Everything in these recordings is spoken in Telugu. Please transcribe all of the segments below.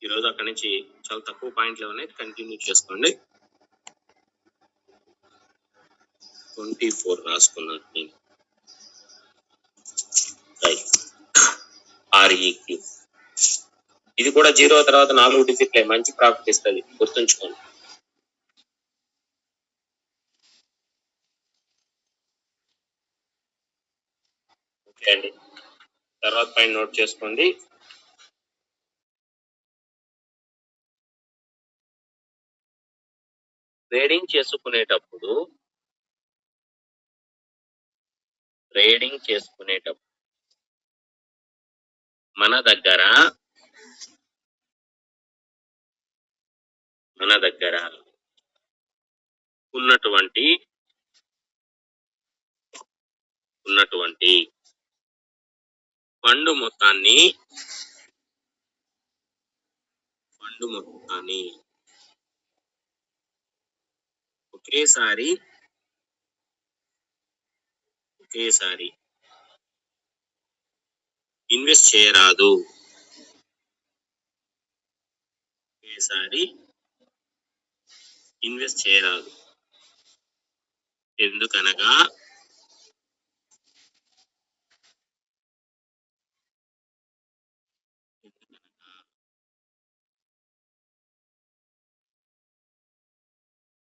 ఈరోజు అక్కడి నుంచి చాలా తక్కువ పాయింట్లు ఉన్నాయి, కంటిన్యూ చేసుకోండి. 24 రాసుకున్నాను నేను. REQ ఇది కూడా 0 తర్వాత 4 డిజిట్లే, మంచి ప్రాఫిట్ ఇస్తుంది, గుర్తుంచుకోండి. ఓకే అండి, తర్వాత పైన నోట్ చేసుకోండి. ట్రేడింగ్ చేసుకునేటప్పుడు మన దగ్గర ఉన్నటువంటి ఫండ్ మొత్తాన్ని ఒకేసారి ఇన్వెస్ట్ చేయరాదు. ఎందుకనగా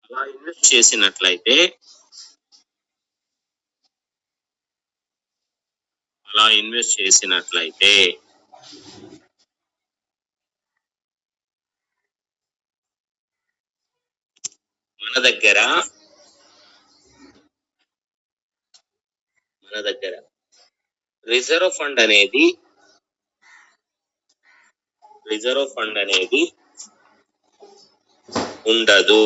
అలా ఇన్వెస్ట్ చేసినట్లయితే మన దగ్గర రిజర్వ్ ఫండ్ అనేది ఉండదు.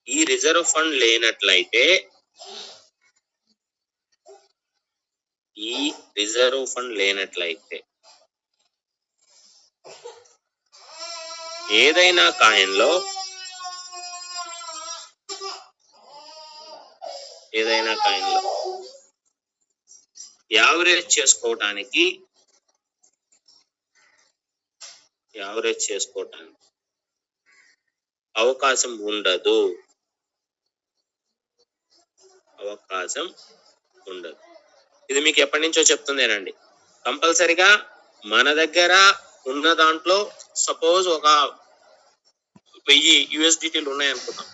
ఈ రిజర్వ్ ఫండ్ లేనట్లయితే ఏదైనా కాయిన్లో యావరేజ్ చేసుకోవటానికి అవకాశం ఉండదు. ఇది మీకు ఎప్పటి నుంచో చెప్తుందేనండి. కంపల్సరిగా మన దగ్గర ఉన్న దాంట్లో సపోజ్ ఒక 1000 USDTలు ఉన్నాయనుకుందాం,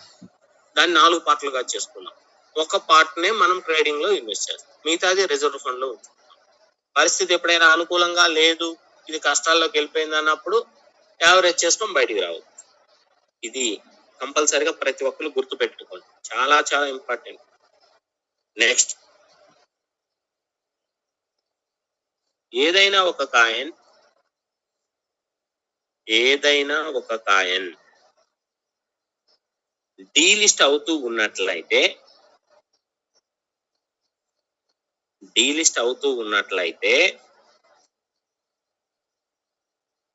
దాన్ని 4 పార్ట్లుగా చేసుకున్నాం. ఒక పార్ట్నే మనం ట్రేడింగ్ లో ఇన్వెస్ట్ చేస్తాం, మిగతాది రిజర్వ్ ఫండ్ లో ఉంచుకుంటాం. పరిస్థితి ఎప్పుడైనా అనుకూలంగా లేదు, ఇది కష్టాల్లోకి వెళ్ళిపోయింది అన్నప్పుడు యావరేజ్ చేసుకొని బయటికి రావచ్చు. ఇది కంపల్సరిగా ప్రతి ఒక్కరు గుర్తు పెట్టుకోండి, చాలా చాలా ఇంపార్టెంట్. నెక్స్ట్, ఏదైనా ఒక కాయిన్ డీలిస్ట్ అవుతూ ఉన్నట్లయితే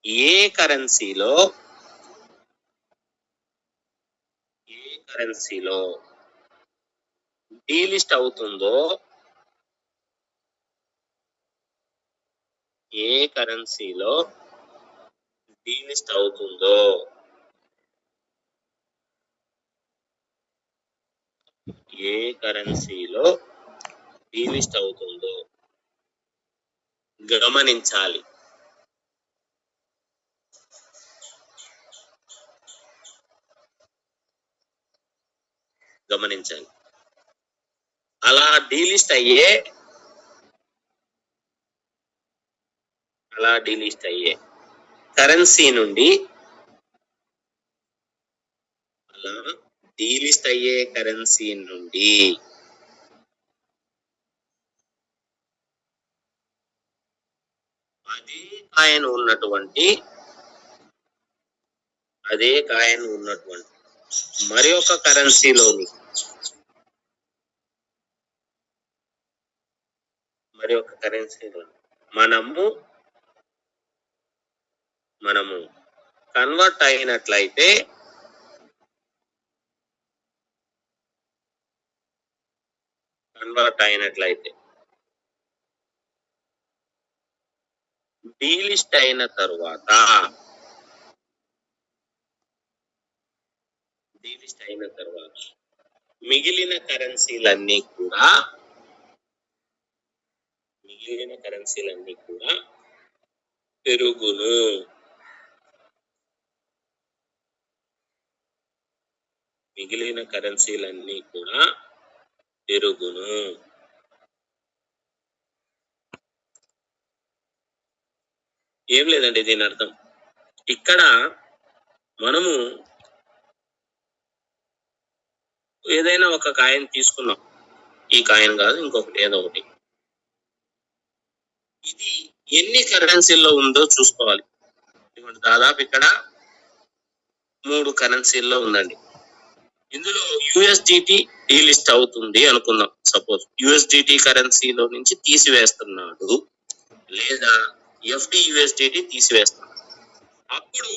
ఏ కరెన్సీలో డీలిస్ట్ అవుతుందో గమనించాలి. అలా డీలిస్ట్ అయ్యే కరెన్సీ నుండి అదే కాయిన్ ఉన్నటువంటి మరి ఒక కరెన్సీలోని మనము కన్వర్ట్ అయినట్లయితే కన్వర్ట్ అయినట్లయితే డీలిస్ట్ అయిన తరువాత మిగిలిన కరెన్సీలన్నీ కూడా పెరుగును. ఏం లేదండి దీని అర్థం. ఇక్కడ మనము ఏదైనా ఒక కాయిన్ తీసుకున్నాం, ఈ కాయిన్ కాదు ఇంకొకటి ఏదో ఒకటి, ఇది ఎన్ని కరెన్సీల్లో ఉందో చూసుకోవాలి. దాదాపు ఇక్కడ 3 కరెన్సీల్లో ఉందండి. ఇందులో యుఎస్డిటి డీలిస్ట్ అవుతుంది అనుకుందాం. సపోజ్ యుఎస్డిటి కరెన్సీలో నుంచి తీసివేస్తున్నాడు, లేదా FDUSDT తీసివేస్తున్నాడు. అప్పుడు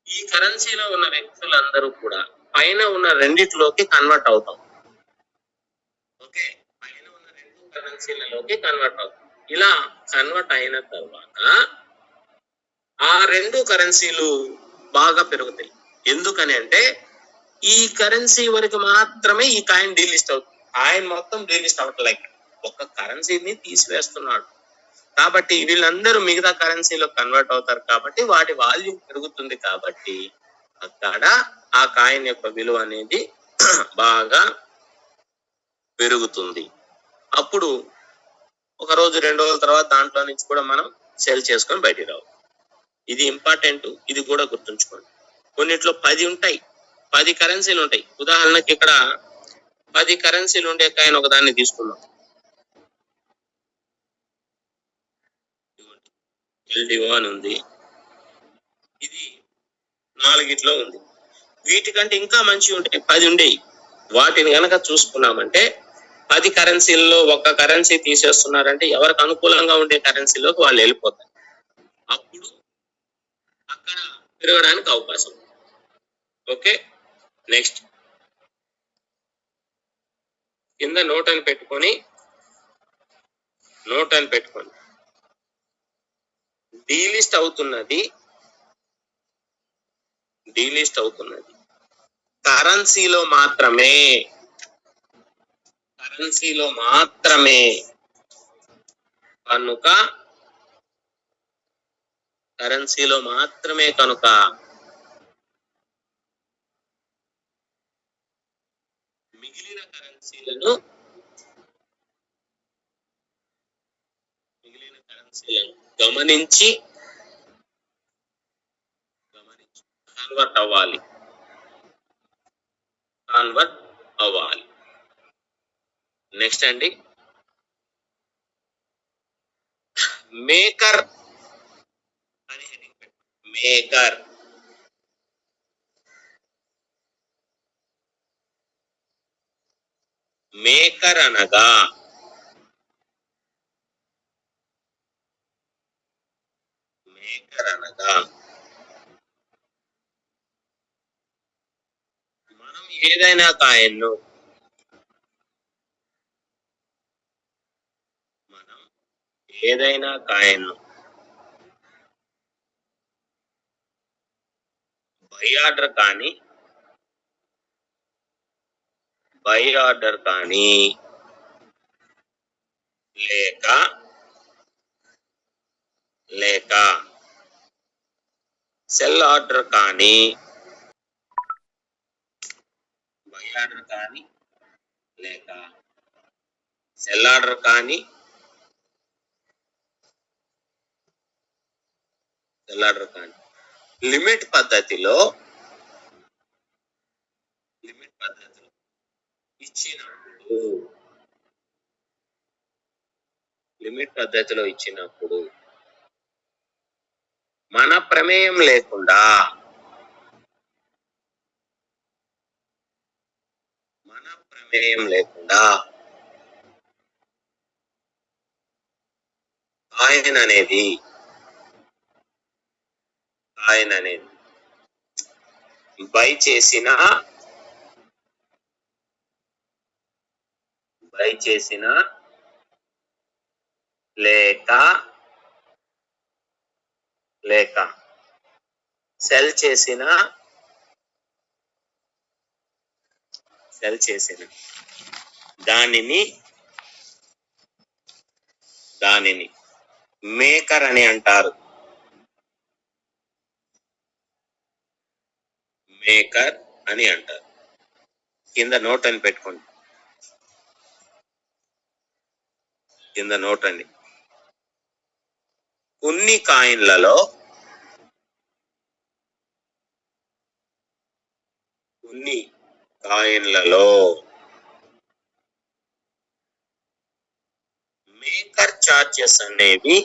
ఈ కరెన్సీలో ఉన్న వ్యక్తులందరూ కూడా పైన ఉన్న రెండిట్లోకి కన్వర్ట్ అవుతాం. ఓకే, పైన ఉన్న 2 కరెన్సీలలోకి కన్వర్ట్ అవుతాం. ఇలా కన్వర్ట్ అయిన తర్వాత ఆ 2 కరెన్సీలు బాగా పెరుగుతాయి. ఎందుకని అంటే ఈ కరెన్సీ వరకు మాత్రమే ఈ కాయిన్ డీలిస్ట్ అవుతుంది. కాయిన్ మొత్తం డీలిస్ట్ అవ్వట్లేదు, ఒక కరెన్సీని తీసివేస్తున్నాడు. కాబట్టి వీళ్ళందరూ మిగతా కరెన్సీలో కన్వర్ట్ అవుతారు, కాబట్టి వాటి వాల్యూ పెరుగుతుంది. కాబట్టి అక్కడ ఆ కాయిన్ యొక్క విలువ అనేది బాగా పెరుగుతుంది. అప్పుడు ఒక రోజు 2 రోజుల తర్వాత దాంట్లో నుంచి కూడా మనం సెల్ చేసుకొని బయటికి రావు. ఇది ఇంపార్టెంట్, ఇది కూడా గుర్తుంచుకోండి. కొన్నిట్లో 10 ఉంటాయి, 10 కరెన్సీలు ఉంటాయి. ఉదాహరణకి ఇక్కడ 10 కరెన్సీలు ఉండే కాయిన్ ఒకదాన్ని తీసుకున్నాం, LDO అని ఉంది. ఇది 4 ఉంది. వీటికంటే ఇంకా మంచి ఉంటాయి, 10 ఉండేవి. వాటిని గనక చూసుకున్నామంటే 10 కరెన్సీల్లో ఒక కరెన్సీ తీసేస్తున్నారంటే ఎవరికి అనుకూలంగా ఉండే కరెన్సీలోకి వాళ్ళు వెళ్ళిపోతారు. అప్పుడు అక్కడ పెరగడానికి అవకాశం. ఓకే, నెక్స్ట్ కింద నోట్ అని పెట్టుకొని డీలిస్ట్ అవుతున్నది కరెన్సీలో మాత్రమే కనుక మిగిలిన కరెన్సీలను గమనించి కన్వర్ట్ అవ్వాలి. నెక్స్ట్ అండి, మేకర్ అని హెడ్డింగ్ పెట్టండి. మేకర్ అనగా మనం ఏదైనా కాయిన్ను బై ఆర్డర్ కానీ లేక సెల్ ఆర్డర్ కానీ లిమిట్ పద్ధతిలో ఇచ్చినప్పుడు మన ప్రమేయం లేకుండా కాయిన్ అనేది బై చేసిన బై చేసిన లేక సెల్ చేసిన దానిని మేకర్ అని అంటారు. కింద నోట్ అని పెట్టుకోండి. కొన్ని కాయిన్లలో మేకర్ చార్జెస్ అనేవి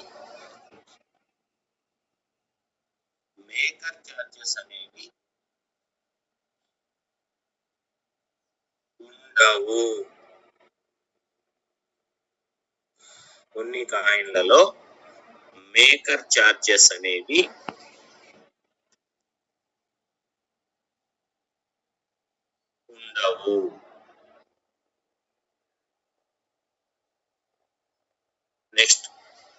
ఉండవు. కొన్ని కాయిన్లలో మేకర్ చార్జెస్ అనేవి ఉండవు. నెక్స్ట్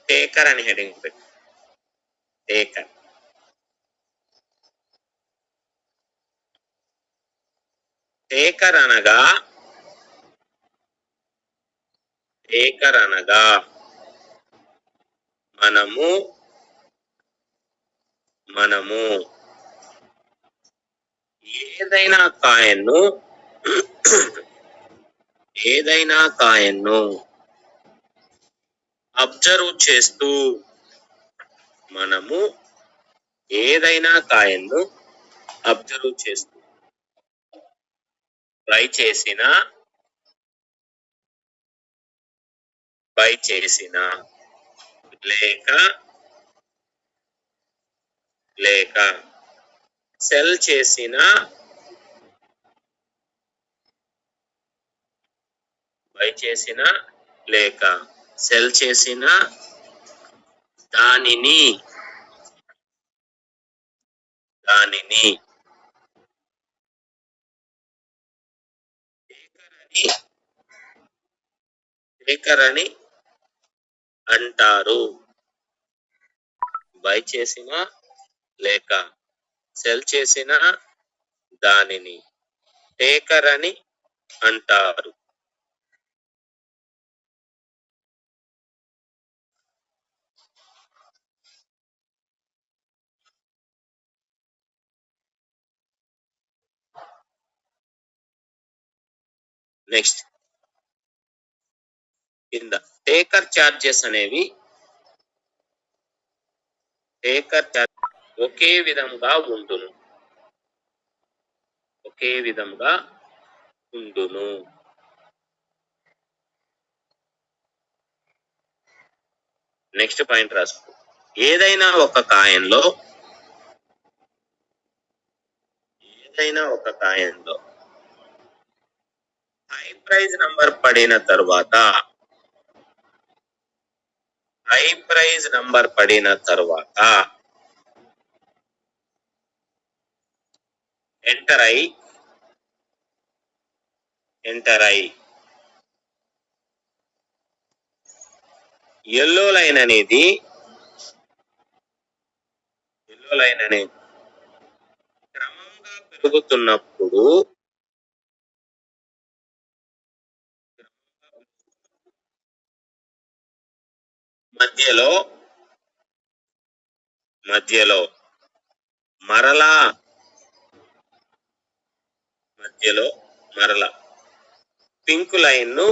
టేకర్ అని హెడింగ్ పెట్టు. టేకర్ అనగా మనము ఏదైనా కాయన్ను అబ్జర్వ్ చేస్తూ బై చేసిన లేక సెల్ చేసిన దానిని టేకర్ అని అంటారు. బై చేసిన లేక సెల్ చేసిన దానిని టేకర్ అని అంటారు. నెక్స్ట్ కింద టేకర్ చార్జెస్ అనేవి ఒకే విధంగా ఉండును. నెక్స్ట్ పాయింట్ రాసుకో. ఏదైనా ఒక కాయిన్లో హై ప్రైజ్ నంబర్ పడిన తరువాత ఎంటర్ అయి ఎల్లో లైన్ అనేది క్రమంగా పెరుగుతున్నప్పుడు మధ్యలో మరలా పింక్ లైన్ ను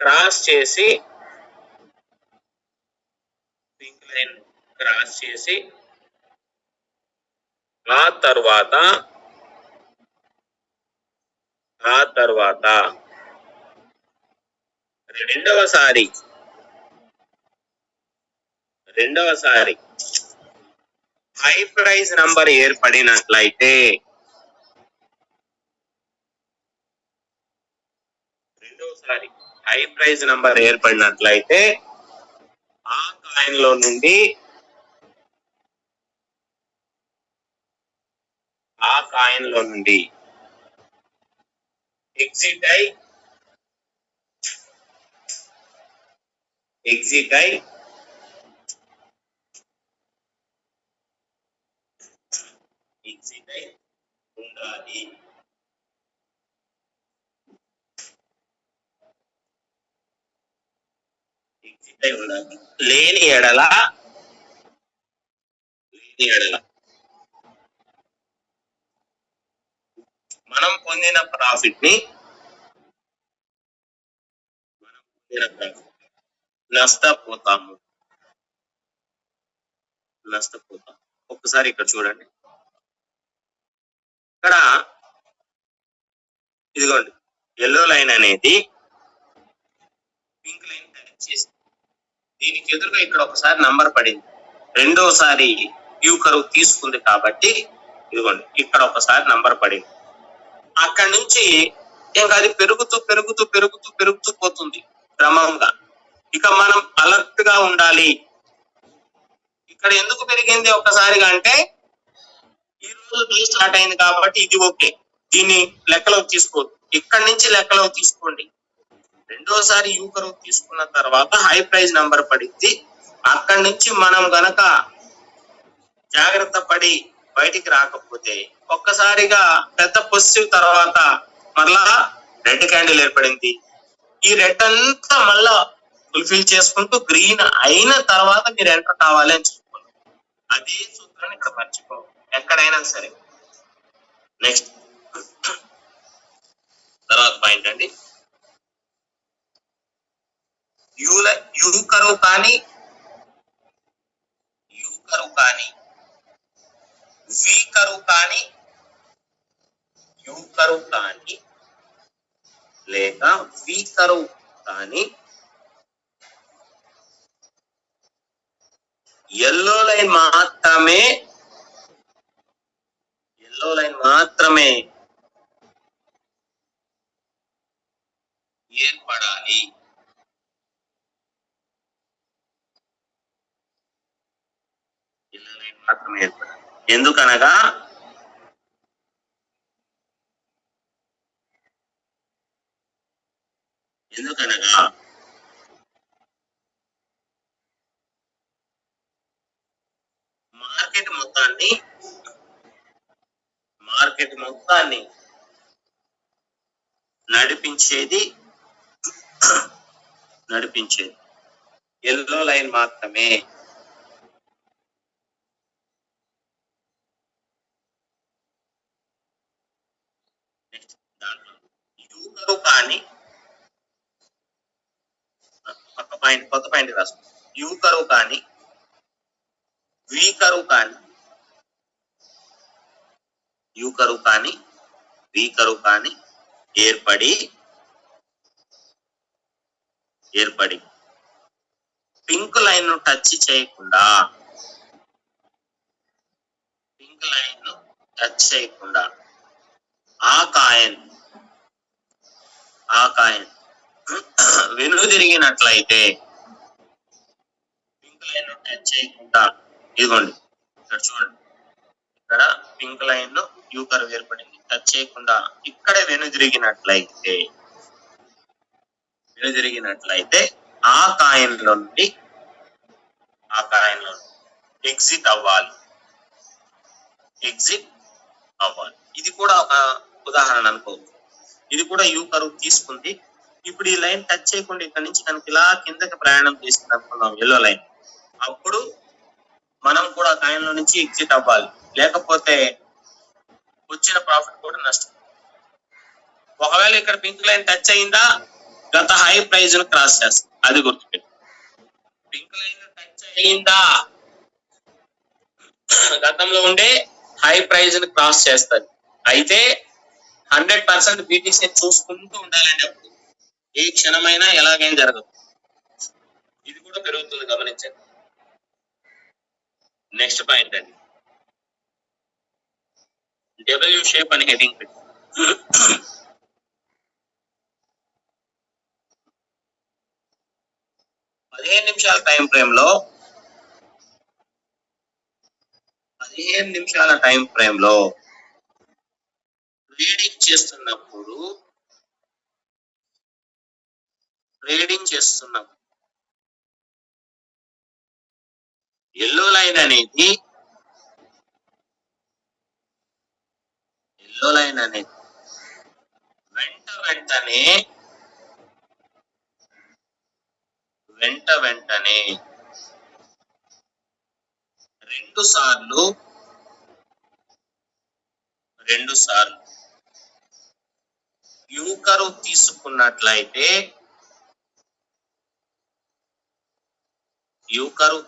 క్రాస్ చేసి ఆ తర్వాత రెండవసారి హై ప్రైజ్ నంబర్ ఏర్పడినట్లయితే ఆ కాయిన్ లో నుండి ఎగ్జిట్ అయి ఉండాలి. లేని ఎడల మనం పొందిన ప్రాఫిట్ ని నష్టపోతాము. ఒక్కసారి ఇక్కడ చూడండి, ఇక్కడ ఇదిగోండి ఎల్లో లైన్ అనేది పింక్ లైన్ టచ్ చేసింది. దీనికి ఎదురుగా ఇక్కడ ఒకసారి నంబర్ పడింది, రెండోసారి యూ కర్వ్ తీసుకుంది కాబట్టి ఇదిగోండి ఇక్కడ ఒకసారి నంబర్ పడింది. అక్కడి నుంచి ఇంకా అది పెరుగుతూ పోతుంది క్రమంగా. ఇక మనం అలర్ట్ గా ఉండాలి. ఇక్కడ ఎందుకు పెరిగింది ఒక్కసారిగా అంటే ఈ రోజు డే స్టార్ట్ అయింది కాబట్టి ఇది ఓకే, దీన్ని లెక్కలోకి తీసుకోవద్దు. ఇక్కడి నుంచి లెక్కలోకి తీసుకోండి. రెండోసారి యూ కర్వ్ తీసుకున్న తర్వాత హై ప్రైస్ నంబర్ పడింది. అక్కడి నుంచి మనం గనక జాగ్రత్త పడి బయటికి రాకపోతే ఒక్కసారిగా పెద్ద పాజిటివ్ తర్వాత మళ్ళా రెడ్ క్యాండిల్ ఏర్పడింది. ఈ రెడ్ అంతా మళ్ళా ఫుల్ఫిల్ చేసుకుంటూ గ్రీన్ అయిన తర్వాత మీరు ఎంటర్ కావాలి అని చెప్పుకోండి. అదే సూత్రాన్ని ఇక్కడ మర్చిపోవాలి ఎక్కడైనా సరే. నెక్స్ట్ తర్వాత పాయింట్ అండి, యూ కర్వ్ కానీ వి కర్వ్ కానీ యూ కర్వ్ కానీ లేక వి కర్వ్ కానీ ఎల్లో లైన్ మాత్రమే ఏర్పడాలి. ఎందుకనగా మార్కెట్ మొత్తాన్ని నడిపించేది ఎల్లో లైన్ మాత్రమే. కానీ కొత్త పాయింట్ రాసుకో. యూ కర్వ్ కానీ వి కర్వ్ కానీ ఏర్పడి పింక్ లైన్ ను టచ్ చేయకుండా ఆ కాయిన్ వెనుదిరిగినట్లయితే, పింక్ లైన్ ను టచ్ చేయకుండా ఇదిగోండి ఇక్కడ చూడండి, ఇక్కడ పింక్ లైన్ లో యూ కర్వ్ ఏర్పడింది, టచ్ చేయకుండా ఇక్కడే వెనుదిరిగినట్లయితే ఆ కాయిన్ లో నుండి ఎగ్జిట్ అవ్వాలి. ఇది కూడా ఒక ఉదాహరణ అనుకోవచ్చు. ఇది కూడా యూ కర్వ్ తీసుకుంది. ఇప్పుడు ఈ లైన్ టచ్ చేయకుండా ఇక్కడ నుంచి కనుక ఇలా కిందకి ప్రయాణం చేస్తుంది అనుకున్నాం ఎల్లో లైన్, అప్పుడు మనం కూడా కాయిన్ లో నుంచి ఎగ్జిట్ అవ్వాలి, లేకపోతే వచ్చిన ప్రాఫిట్ కూడా నష్టం. ఒకవేళ ఇక్కడ పింక్ లైన్ టచ్ అయిందా గత హై ప్రైజ్ ను క్రాస్ చేస్తుంది, అది గుర్తుపెట్టి. పింక్ లైన్ టచ్ అయిందా గతంలో ఉండే హై ప్రైజ్ ను క్రాస్ చేస్తుంది. అయితే 100% బీటీసీ చూసుకుంటూ ఉండాలండి. అప్పుడు ఏ క్షణమైనా ఎలాగైనా జరగదు. ఇది కూడా పెరుగుతుంది, గమనించండి. నెక్స్ట్ పాయింట్ అండి, డబ్ల్యూ షేప్ అని హెడింగ్ పెట్టి 15 నిమిషాల టైం ఫ్రేమ్ లో ట్రేడింగ్ చేస్తున్నప్పుడు ట్రేడింగ్ చేస్తున్నాం. ఎల్లో లైన్ అనేది వెంట వెంటనే రెండు సార్లు యూ కర్వ్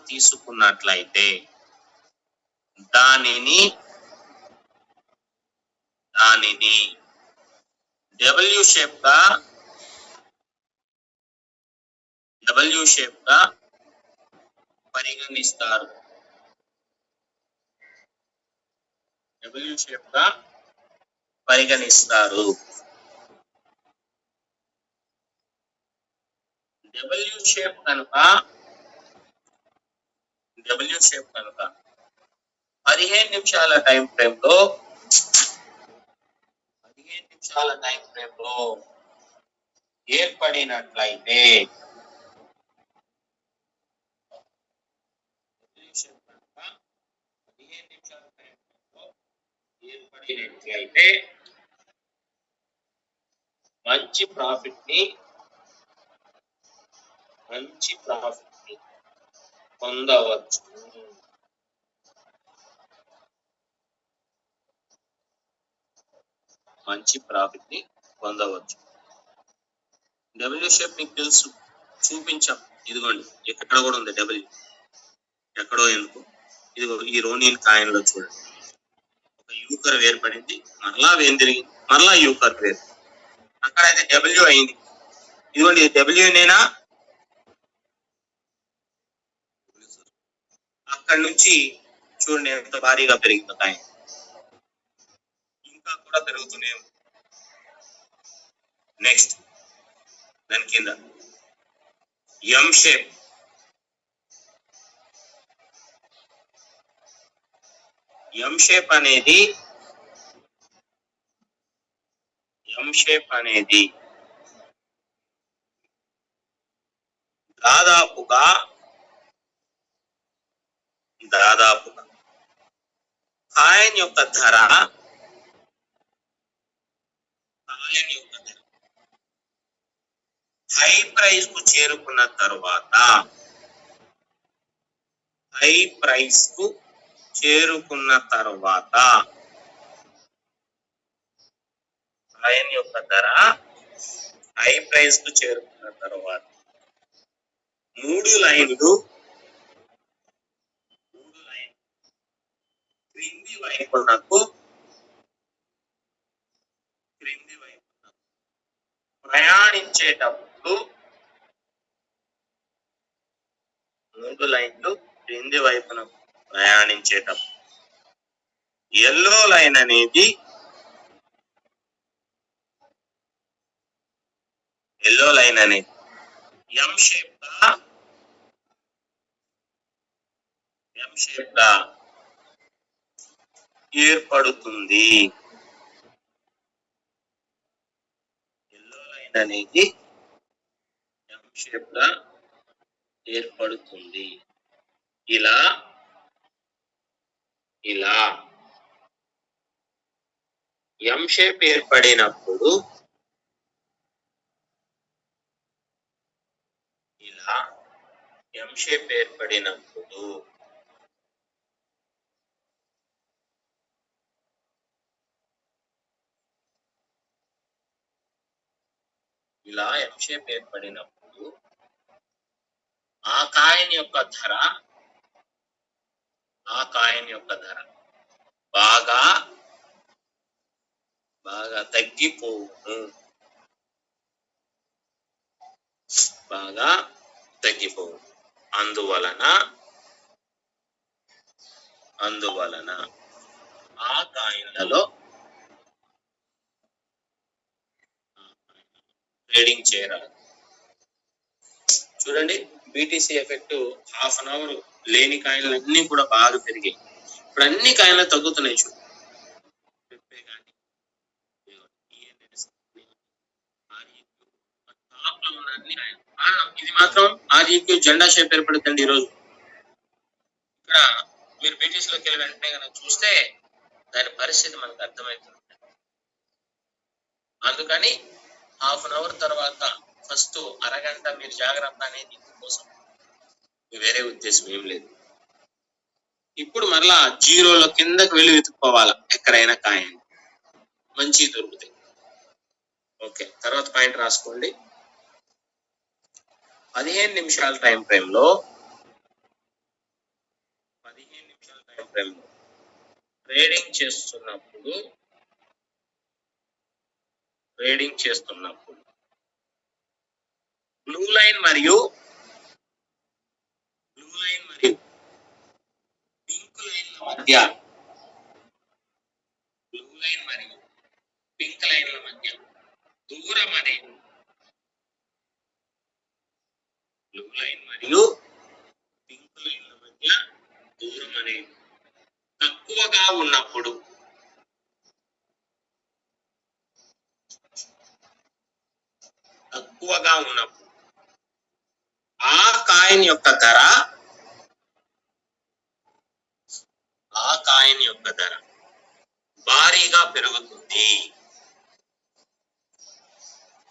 తీసుకున్నట్లయితే దానిని డబ్ల్యూ షేప్ గా పరిగణిస్తారు. డబ్ల్యూ షేప్ గా పరిగణిస్తారు. డబ్ల్యూ షేప్ కనుక 15 నిమిషాల టైం ఫ్రేమ్ లో ఏర్పడినట్లయితే మంచి ప్రాఫిట్ ని పొందవచ్చు. డబ్ల్యూ షేప్ మీకు తెలుసు, చూపించాం. ఇదిగోండి, ఇక్కడ కూడా ఉంది డబ్ల్యూ. ఎక్కడో ఎందుకు, ఇదిగో ఈ రోనియన్ కాయిన్ లో చూడండి, ఒక యూకర్ ఏర్పడింది, మరలా వేందిరిగింది, మరలా యూకర్ వేరు. అక్కడైతే డబ్ల్యూ అయింది. ఇదిగోండి, డబ్ల్యూ నేనా, అక్కడి నుంచి చూడండి ఎంత భారీగా పెరిగిందో కాయిన్. ఇంకా కూడా పెరుగుతూనే ఉంది. నెక్స్ట్ దాని కింద ఎం షేప్. అనేది దాదాపుగా కాయిన్ యొక్క ధర హై ప్రైస్ కు చేరుకున్న తర్వాత కాయిన్ యొక్క ధర హై ప్రైస్ కు చేరుకున్న తర్వాత మూడు లైన్లు క్రింది వైపునకు ప్రయాణించేటప్పుడు ఎల్లో లైన్ అనేది ఎం షేప్ గా ఏర్పడుతుంది. ఎల్లో లైన్ అనేది ఎం షేప్ గా ఏర్పడుతుంది. ఇలా ఎం షేప్ ఏర్పడినప్పుడు ఆ కాయిన్ యొక్క ధర బాగా తగ్గిపోవును. అందువలన ఆ కాయిన్లలో ట్రేడింగ్ చేయరాదు. చూడండి, BTC effect half an hour లేని కాయిన్లు అన్ని కూడా బాగా పెరిగాయి. ఇప్పుడు అన్ని కాయిన్లు తగ్గుతున్నాయి. చూడండి, టాప్ లో ఉన్న అన్ని కాయిన్లు ఇది మాత్రం ఆర్ఈక్యూ జెండా షేప్ ఏర్పడుతుంది ఈరోజు. ఇక్కడ మీరు బీటీసీ లోకి వెళ్ళి వెంటనే కనుక చూస్తే దాని పరిస్థితి మనకు అర్థమవుతుంది. అందుకని హాఫ్ అన్ అవర్ తర్వాత ఫస్ట్ అరగంట మీరు జాగ్రత్త అనేది ఇందుకోసం, వేరే ఉద్దేశం ఏం లేదు. ఇప్పుడు మరలా జీరోలో కిందకి వెళ్ళి వెతుక్కోవాలా ఎక్కడైనా కాయని, మంచి దొరుకుతాయి. ఓకే, తర్వాత పాయింట్ రాసుకోండి. 15 నిమిషాల టైం ఫ్రేమ్ లో ట్రేడింగ్ చేస్తున్నప్పుడు బ్లూ లైన్ మరియు పింక్ లైన్ల మధ్య దూరం అనేది తక్కువగా ఉన్నప్పుడు ఆ కాయిన్ యొక్క ధర భారీగా పెరుగుతుంది.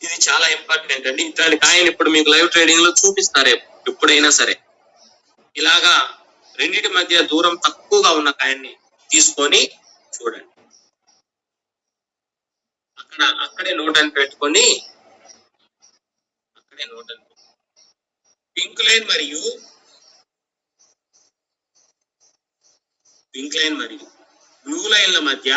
ఇది చాలా ఇంపార్టెంట్ అండి. ఇట్లాంటి కాయిన్ ఇప్పుడు మీకు లైవ్ ట్రేడింగ్ లో చూపిస్తారు ఎప్పుడైనా సరే. ఇలాగా రెండిటి మధ్య దూరం తక్కువగా ఉన్న కాయిన్ ని తీసుకొని చూడండి. అక్కడే నోట్ అని పెట్టుకొని పింక్ లైన్ మరియు బ్లూ లైన్ల మధ్య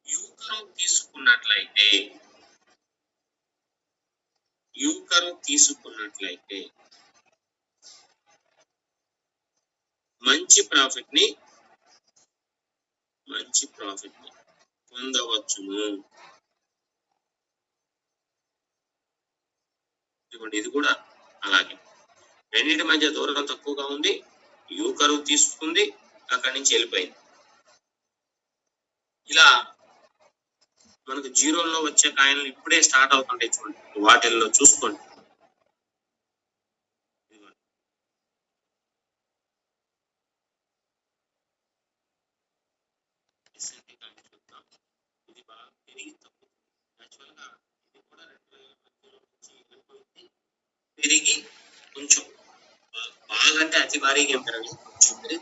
యూ కర్వ్ తీసుకున్నట్లయితే మంచి ప్రాఫిట్ ని పొందవచ్చును. ఇది కూడా అలాగే, రెండింటి మధ్య దూరం తక్కువగా ఉంది, యూ కర్వ్ తీసుకుంది, అక్కడి నుంచి వెళ్ళిపోయింది. ఇలా మనకు జీరోలో వచ్చే కాయిన్లు ఇప్పుడే స్టార్ట్ అవుతుంటాయి చూడండి, వాటిల్లో చూసుకోండి. ఇది బాగా పెరిగి కొంచెం బాగా అంటే అతి భారీగా ఏం పెరగలేదు, కొంచెం పెరిగి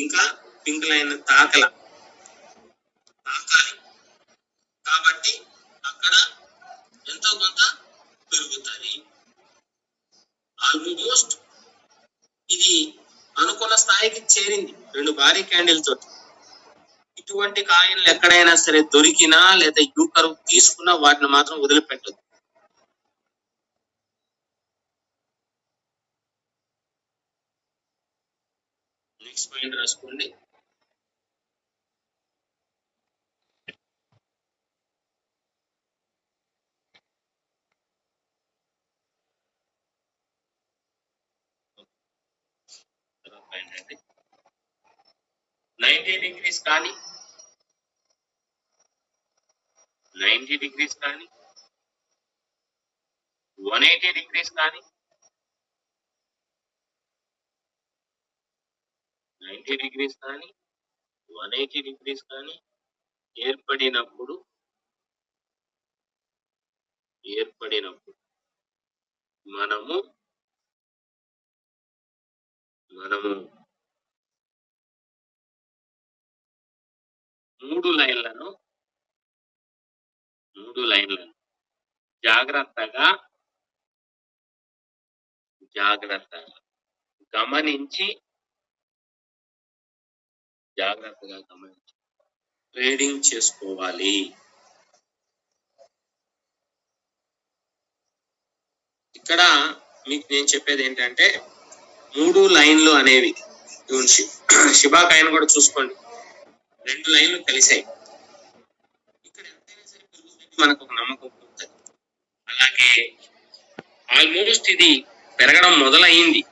ఇంకా పింక్ లైన్ తాకాలి కాబట్టి అక్కడ ఎంతో కొంత పెరుగుతుంది. ఆల్మోస్ట్ ఇది అనుకున్న స్థాయికి చేరింది 2 భారీ క్యాండిల్ తోటి. ఇటువంటి కాయిన్లు ఎక్కడైనా సరే దొరికినా లేదా యూ కర్వ్ తీసుకున్నా వాటిని మాత్రం వదిలిపెట్టదు. నెక్స్ట్ పాయింట్ రాసుకోండి. ఏంటంటే 90 డిగ్రీస్ కానీ 180 డిగ్రీస్ కానీ 180 డిగ్రీస్ కానీ ఏర్పడినప్పుడు మనము 3 లైన్లను జాగ్రత్తగా గమనించి ట్రేడింగ్ చేసుకోవాలి. ఇక్కడ మీకు నేను చెప్పేది ఏంటంటే 3 లైన్లు అనేవి షిబా కాయిన్ కూడా చూసుకోండి, 2 లైన్లు కలిసాయి. ఇక్కడ ఎంతైనా సరే మనకు ఒక నమ్మకం ఉంటుంది. అలాగే ఆల్మోస్ట్ ఇది పెరగడం మొదలైంది.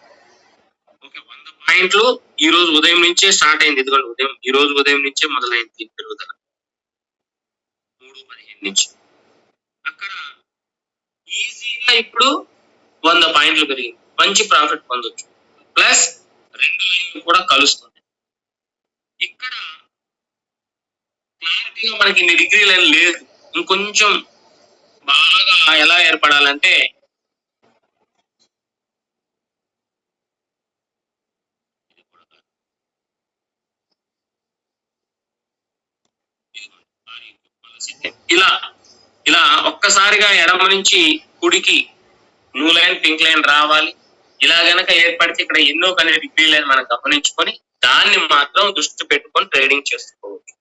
ఓకే, 100 పాయింట్లు ఈ రోజు ఉదయం నుంచే స్టార్ట్ అయింది. ఇదిగోండి ఈ రోజు ఉదయం నుంచే మొదలైంది పెరుగుదల 3:15 నుంచి. అక్కడ ఈజీగా ఇప్పుడు 100 పాయింట్లు పెరిగింది, మంచి ప్రాఫిట్ పొందొచ్చు. ప్లస్ 2 లైన్లు కూడా కలుస్తుంది. ఇక్కడ క్లారిటీగా మనకి ఇన్ని డిగ్రీ లైన్ లేదు. ఇంకొంచెం బాగా ఎలా ఏర్పడాలంటే ఇలా ఇలా ఒక్కసారిగా ఎడమ నుంచి కుడికి బ్లూ లైన్ పింక్ లైన్ రావాలి. ఇలా గనక ఏర్పడితే ఇక్కడ ఎన్నో కానీ డిగ్రీ లైన్ మనం గమనించుకొని దాన్ని మాత్రం దృష్టి పెట్టుకొని ట్రేడింగ్ చేసుకోవచ్చు.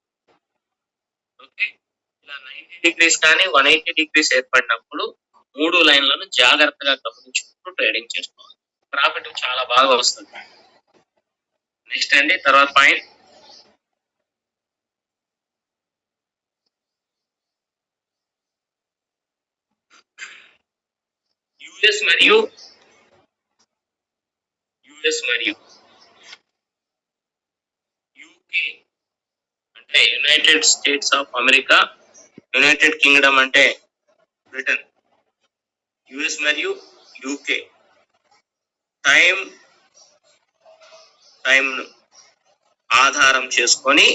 ఓకే, ఇలా 90 డిగ్రీస్ కానీ 180 డిగ్రీస్ ఏర్పడినప్పుడు 3 లైన్లను జాగ్రత్తగా గమనించుకుంటూ ట్రేడింగ్ చేసుకోవాలి. ప్రాఫిట్ చాలా బాగా వస్తుంది. నెక్స్ట్ అండి, తర్వాత పాయింట్ యుఎస్ మరియు యూకే అంటే United states of America, United Kingdom అంటే బ్రిటన్, యుఎస్ మరియు యూకే టైం ఆధారం చేసుకొని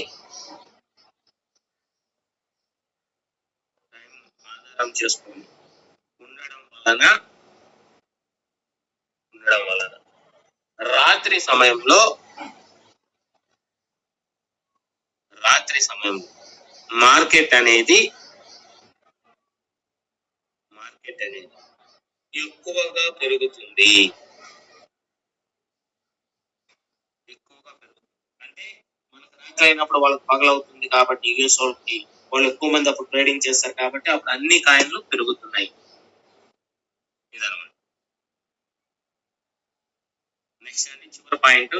ఉండడం వలన రాత్రి సమయంలో మార్కెట్ అనేది ఎక్కువగా పెరుగుతుంది. అంటే మనకు రాత్రి అయినప్పుడు వాళ్ళకి పగలవుతుంది కాబట్టి యూఎస్ వాళ్ళకి వాళ్ళు ఎక్కువ మంది అప్పుడు ట్రేడింగ్ చేస్తారు కాబట్టి అప్పుడు అన్ని కాయిన్లు పెరుగుతున్నాయి. ఇదన్నమాట. నెక్స్ట్ అండి, చివరి పాయింట్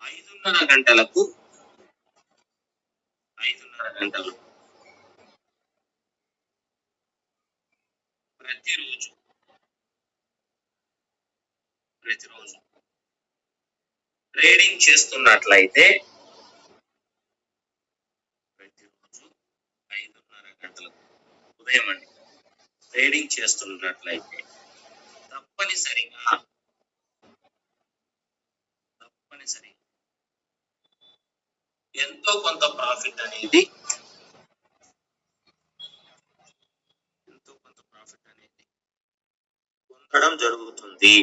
5:30 గంటలకు ప్రతిరోజు ట్రేడింగ్ చేస్తున్నట్లయితే ప్రతిరోజు 5:30 గంటలకు ఉదయం అండి ట్రేడింగ్ చేస్తున్నట్లయితే తప్పనిసరిగా ఎంతో కొంత ప్రాఫిట్ అనేది పొందడం జరుగుతుంది.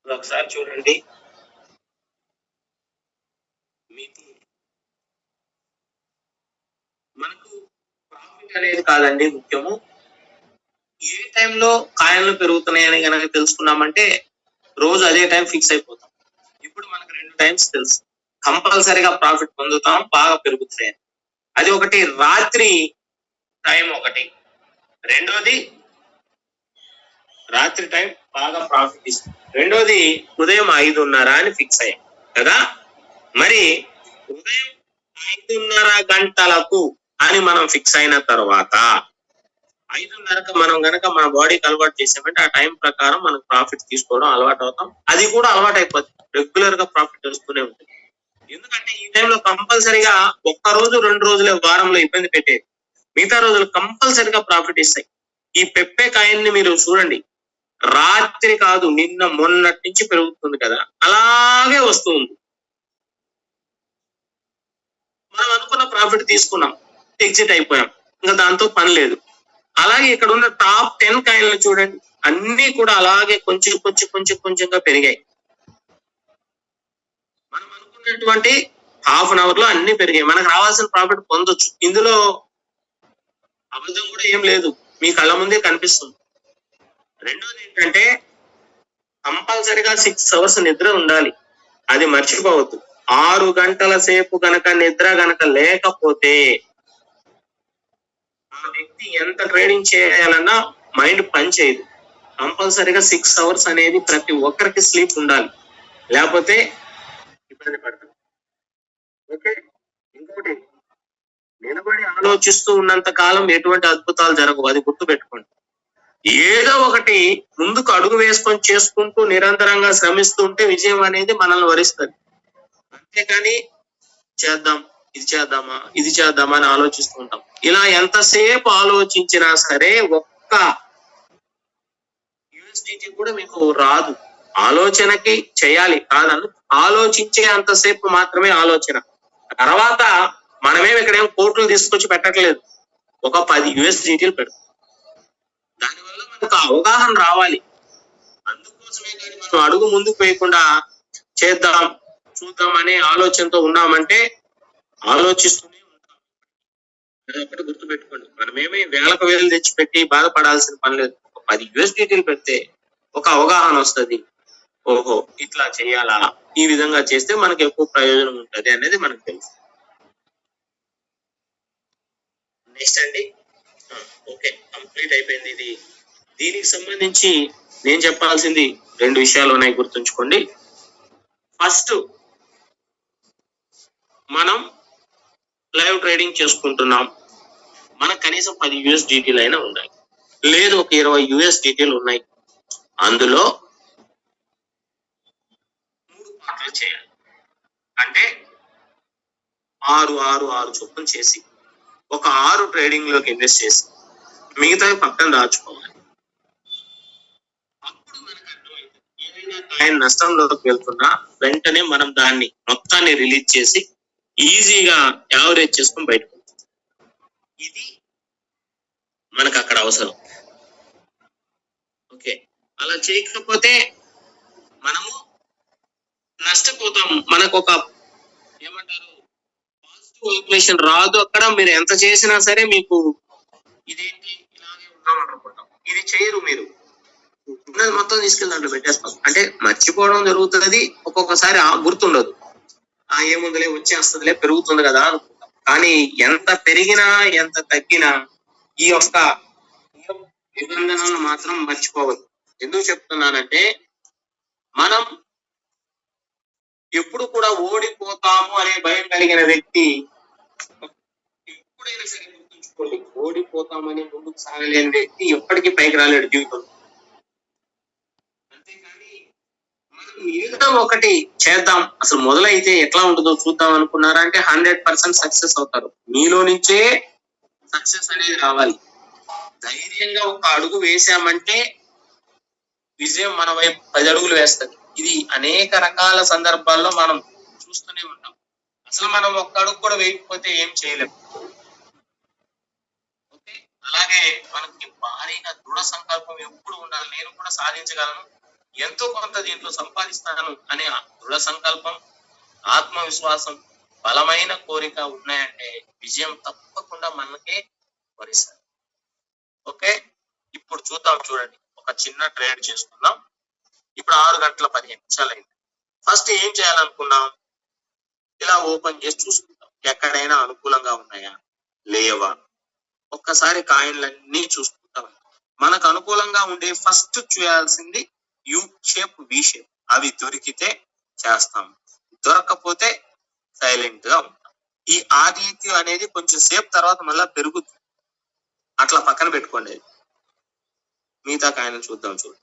ఒకసారి చూడండి, మీకు మనకు ప్రాఫిట్ అనేది కాదండి ముఖ్యము, ఏ టైంలో కాయిన్లు పెరుగుతున్నాయని కనుక తెలుసుకున్నామంటే రోజు అదే టైం ఫిక్స్ అయిపోతాం. ఇప్పుడు మనకు 2 టైమ్స్ తెలుసు, కంపల్సరీగా ప్రాఫిట్ పొందుతాం, బాగా పెరుగుతాయి. అది ఒకటి రాత్రి టైం, ఒకటి రెండోది రాత్రి టైం బాగా ప్రాఫిట్ ఇస్తుంది, రెండోది ఉదయం 5:30 అని ఫిక్స్ అయ్యాం కదా. మరి ఉదయం 5:30 గంటలకు అని మనం ఫిక్స్ అయిన తర్వాత 5:30కు మనం గనక మన బాడీకి అలవాటు చేసామంటే ఆ టైం ప్రకారం మనం ప్రాఫిట్ తీసుకోవడం అలవాటు అవుతాం. అది కూడా అలవాటు అయిపోతుంది, రెగ్యులర్ గా ప్రాఫిట్ వస్తూనే ఉంటుంది. ఎందుకంటే ఈ టైంలో కంపల్సరీగా 1 రోజు 2 రోజులే వారంలో ఇబ్బంది పెట్టేది, మిగతా రోజులు కంపల్సరీగా ప్రాఫిట్ ఇస్తాయి. ఈ పెప్పే కాయిన్ ని మీరు చూడండి, రాత్రి కాదు నిన్న మొన్నటి నుంచి పెరుగుతుంది కదా, అలాగే వస్తుంది. మనం అనుకున్న ప్రాఫిట్ తీసుకున్నాం, ఎగ్జిట్ అయిపోయాం, ఇంకా దాంతో పని లేదు. అలాగే ఇక్కడ ఉన్న టాప్ 10 కాయిన్లు చూడండి, అన్ని కూడా అలాగే కొంచెంగా పెరిగాయి. మనం అనుకున్నటువంటి హాఫ్ అన్ అవర్ లో అన్ని పెరిగాయి, మనకు రావాల్సిన ప్రాఫిట్ పొందొచ్చు. ఇందులో అబద్ధం కూడా ఏం లేదు, మీ కళ్ళ ముందే కనిపిస్తుంది. రెండోది ఏంటంటే కంపల్సరిగా 6 అవర్స్ నిద్ర ఉండాలి, అది మర్చిపోవద్దు. 6 గంటల సేపు గనక నిద్ర గనక లేకపోతే ఆ వ్యక్తి ఎంత ట్రేడింగ్ చేయాలన్నా మైండ్ పని చేయదు. కంపల్సరీగా 6 అవర్స్ అనేది ప్రతి ఒక్కరికి స్లీప్ ఉండాలి, లేకపోతే ఇబ్బంది పడతాం. ఓకే, ఇంకోటి, నిలబడి ఆలోచిస్తూ ఉన్నంత కాలం ఎటువంటి అద్భుతాలు జరగవు, అది గుర్తు పెట్టుకోండి. ఏదో ఒకటి ముందుకు అడుగు వేసుకొని చేసుకుంటూ నిరంతరంగా శ్రమిస్తూ ఉంటే విజయం అనేది మనల్ని వరిస్తుంది. అంతేకాని చేద్దాం, ఇది చేద్దామా అని ఆలోచిస్తూ ఉంటాం. ఇలా ఎంతసేపు ఆలోచించినా సరే ఒక్క యూఎస్డిటీ కూడా మీకు రాదు. ఆలోచనకి చేయాలి కాదని, ఆలోచించే అంతసేపు మాత్రమే ఆలోచన. తర్వాత మనమేం ఇక్కడేం కోట్లు తీసుకొచ్చి పెట్టట్లేదు, ఒక 10 యూఎస్డిటీలు పెట్టు, దానివల్ల మనకు అవగాహన రావాలి. అందుకోసమే కానీ మనం అడుగు ముందుకు వేయకుండా చేద్దాం చూద్దాం అనే ఆలోచనతో ఉన్నామంటే ఆలోచిస్తూనే ఉంటాం. ఒకటి గుర్తు పెట్టుకోండి, మనమేమి వేలకు వేలు తెచ్చిపెట్టి బాధపడాల్సిన పని లేదు. 10 యూఎస్డిటీలు పెడితే ఒక అవగాహన వస్తుంది, ఓహో ఇట్లా చేయాలా, ఈ విధంగా చేస్తే మనకు ఎక్కువ ప్రయోజనం ఉంటుంది అనేది మనకు తెలుసు. నెక్స్ట్ అండి, ఓకే కంప్లీట్ అయిపోయింది ఇది. దీనికి సంబంధించి నేను చెప్పాల్సింది 2 విషయాలు ఉన్నాయి, గుర్తుంచుకోండి. ఫస్ట్, మనం లైవ్ ట్రేడింగ్ చేసుకుంటున్నాం, మనకు కనీసం 10 యూఎస్డిటీలు అయినా ఉన్నాయి, లేదు ఒక 20 యూఎస్డిటీలు ఉన్నాయి. అందులో 3 పార్ట్లు చేయాలి. అంటే 6 చొప్పున చేసి ఒక 6 ట్రేడింగ్ లోకి ఇన్వెస్ట్ చేసి మిగతావి పక్కన దాచుకోవాలి. అప్పుడు మనకు అర్థమైంది, ఏదైనా కాయిన్ నష్టంలోకి వెళ్తున్నా వెంటనే మనం దాన్ని మొత్తాన్ని రిలీజ్ చేసి ఈజీగా యావరేజ్ చేసుకుని బయటకు. ఇది మనకు అక్కడ అవసరం. ఓకే, అలా చేయకపోతే మనము నష్టపోతాము. మనకు ఒక ఏమంటారు పాజిటివ్ వైబ్రేషన్ రాదు. అక్కడ మీరు ఎంత చేసినా సరే మీకు ఇదేంటి ఇలాగే ఉన్నాం అనుకుంటాం. ఇది చేయరు మీరు, ఉన్నది మొత్తం తీసుకెళ్ళి దాంట్లో పెట్టేస్తాం. అంటే మర్చిపోవడం జరుగుతుంది, ఒక్కొక్కసారి గుర్తుండదు, ఏముందిలే వచ్చేస్తుందిలే పెరుగుతుంది కదా అనుకుంటాం. కానీ ఎంత పెరిగినా ఎంత తగ్గినా ఈ యొక్క నిబంధనలను మాత్రం మర్చిపోవద్దు. ఎందుకు చెప్తున్నానంటే, మనం ఎప్పుడు కూడా ఓడిపోతాము అనే భయం కలిగిన వ్యక్తి ఎప్పుడైనా సరే గుర్తుంచుకోండి, ఓడిపోతామని ముందుకు సాగలేని వ్యక్తి ఎప్పటికీ పైకి రాలేడు జీవితంలో. అంతేకాని మనం ఏదో ఒకటి చేద్దాం, అసలు మొదలైతే ఎట్లా ఉంటుందో చూద్దాం అనుకున్నారా అంటే 100% సక్సెస్ అవుతారు. మీలో నుంచే సక్సెస్ అనేది రావాలి. ధైర్యంగా ఒక అడుగు వేసామంటే విజయం మన వైపు 10 అడుగులు వేస్తుంది. ఇది అనేక రకాల సందర్భాల్లో మనం చూస్తూనే ఉంటాం. అసలు మనం ఒక్క అడుగు కూడా వేయకపోతే ఏం చేయలేము. ఓకే, అలాగే మనకి భారీగా దృఢ సంకల్పం ఎప్పుడు ఉండాలి. నేను కూడా సాధించగలను, ఎంతో కొంత దీంట్లో సంపాదిస్తాను అనే దృఢ సంకల్పం, ఆత్మవిశ్వాసం, బలమైన కోరిక ఉన్నాయంటే విజయం తప్పకుండా మనకే వరిస్తుంది. ఓకే, ఇప్పుడు చూద్దాం, చూడండి, ఒక చిన్న ట్రేడ్ చేసుకుందాం. ఇప్పుడు 6:15 అయింది. ఫస్ట్ ఏం చేయాలనుకున్నాం, ఇలా ఓపెన్ చేసి చూసుకుంటాం ఎక్కడైనా అనుకూలంగా ఉన్నాయా లేవా. ఒక్కసారి కాయిన్లన్నీ చూసుకుంటాం. మనకు అనుకూలంగా ఉండే ఫస్ట్ చేయాల్సింది యూ షేప్, వి షేప్. అవి దొరికితే చేస్తాం, దొరకకపోతే సైలెంట్ గా ఉంటాం. ఈ ఆదిత్యం అనేది కొంచెం సేపు తర్వాత మళ్ళా పెరుగుతుంది, అట్లా పక్కన పెట్టుకోండి. మిగతా కాయిన్లు చూద్దాం. చూడండి,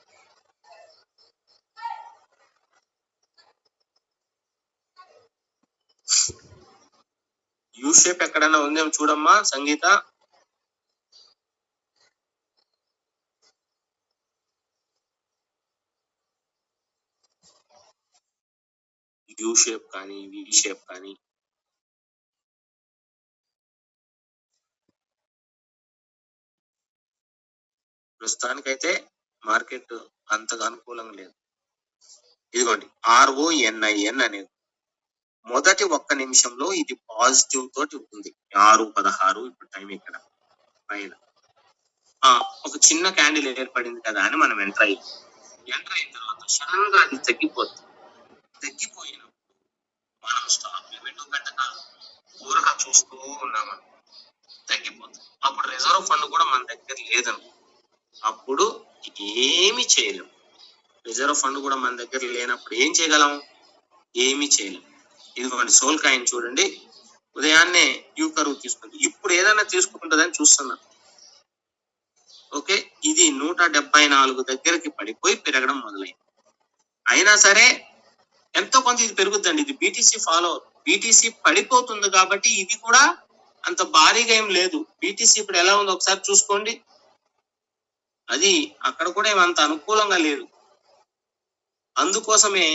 యూ షేప్ ఎక్కడైనా ఉందేమో చూడమ్మా సంగీత. యూ షేప్ కానీ వి షేప్ కానీ ప్రస్తుతానికైతే మార్కెట్ అంతగా అనుకూలంగా లేదు. ఇదిగోండి RONIN అనేది మొదటి 1 నిమిషంలో ఇది పాజిటివ్ తోటి ఉంది. 6:16 ఇప్పుడు టైం ఇక్కడ పైన ఒక చిన్న క్యాండిల్ ఏర్పడింది కదా అని మనం ఎంటర్ అయిన తర్వాత సడన్ గా అది తగ్గిపోతుంది. తగ్గిపోయినప్పుడు మనం స్టాప్ లిమిట్ పెట్టక ఊరగా చూస్తూ ఉన్నాము. తగ్గి అయిపోతుంది. అప్పుడు రిజర్వ్ ఫండ్ కూడా మన దగ్గర లేదను, అప్పుడు ఏమి చేయలేం. రిజర్వ్ ఫండ్ కూడా మన దగ్గర లేనప్పుడు ఏం చేయగలం? ఏమి చేయలేం. ఇదిగోండి సోల్ కాయిన్ చూడండి, ఉదయాన్నే యూ కరువు తీసుకుంది, ఇప్పుడు ఏదైనా తీసుకుంటుందని చూస్తున్నాను. ఓకే, ఇది 174 దగ్గరికి పడిపోయి పెరగడం మొదలైంది. అయినా సరే ఎంతో కొంత ఇది పెరుగుద్దండి. ఇది బీటీసీ ఫాలో, బీటీసీ పడిపోతుంది కాబట్టి ఇది కూడా అంత భారీగా ఏం లేదు. బీటీసీ ఇప్పుడు ఎలా ఉందో ఒకసారి చూసుకోండి, అది అక్కడ కూడా ఏమంత అనుకూలంగా లేదు. అందుకోసమే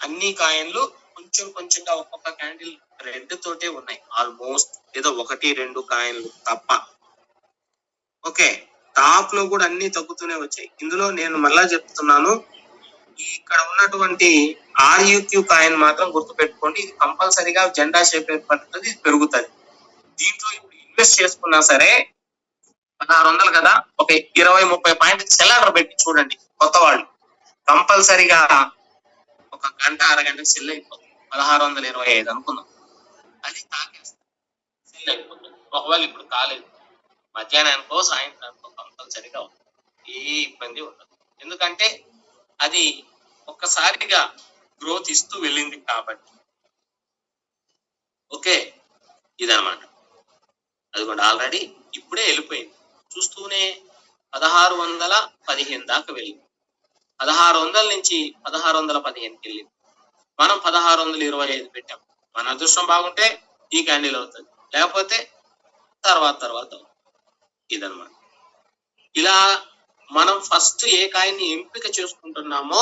అన్ని కాయిన్లు కొంచెం కొంచెంగా ఒక్కొక్క క్యాండిల్ రెడ్ తోటే ఉన్నాయి ఆల్మోస్ట్, ఏదో 1-2 కాయిన్లు తప్ప. ఓకే, టాప్ లో కూడా అన్ని తగ్గుతూనే వచ్చాయి. ఇందులో నేను మళ్ళా చెప్తున్నాను, ఇక్కడ ఉన్నటువంటి ఆర్యూక్యూ కాయిన్ మాత్రం గుర్తు పెట్టుకోండి, ఇది కంపల్సరీగా జెండా షేప్ ఏర్పడుతుంది, ఇది పెరుగుతుంది. దీంట్లో ఇప్పుడు ఇన్వెస్ట్ చేసుకున్నా సరే 1600 కదా, ఒక 20-30 పాయింట్ సెల్లర్ పెట్టి చూడండి. కొత్త వాళ్ళు కంపల్సరీగా ఒక గంట అరగంట సెల్ అయిపోతుంది. 1625 అనుకుందాం, అది తాకేస్తుంది, సెల్ అయిపోతుంది. ఒకవేళ ఇప్పుడు కాలేదు, మధ్యాహ్నానికో సాయంత్రానికో కంపల్సరీగా ఏ ఇబ్బంది ఉండదు. ఎందుకంటే అది ఒక్కసారిగా గ్రోత్ ఇస్తూ వెళ్ళింది కాబట్టి. ఓకే, ఇదనమాట. అది కూడా ఆల్రెడీ ఇప్పుడే వెళ్ళిపోయింది. చూస్తూనే 1615 దాకా వెళ్ళింది. 1600 నుంచి 1615కి వెళ్ళింది. మనం 1625 పెట్టాం. మన అదృష్టం బాగుంటే ఈ క్యాండిల్ అవుతుంది, లేకపోతే తర్వాత ఇదనమాట. ఇలా మనం ఫస్ట్ ఏ కాయిన్ని ఎంపిక చేసుకుంటున్నామో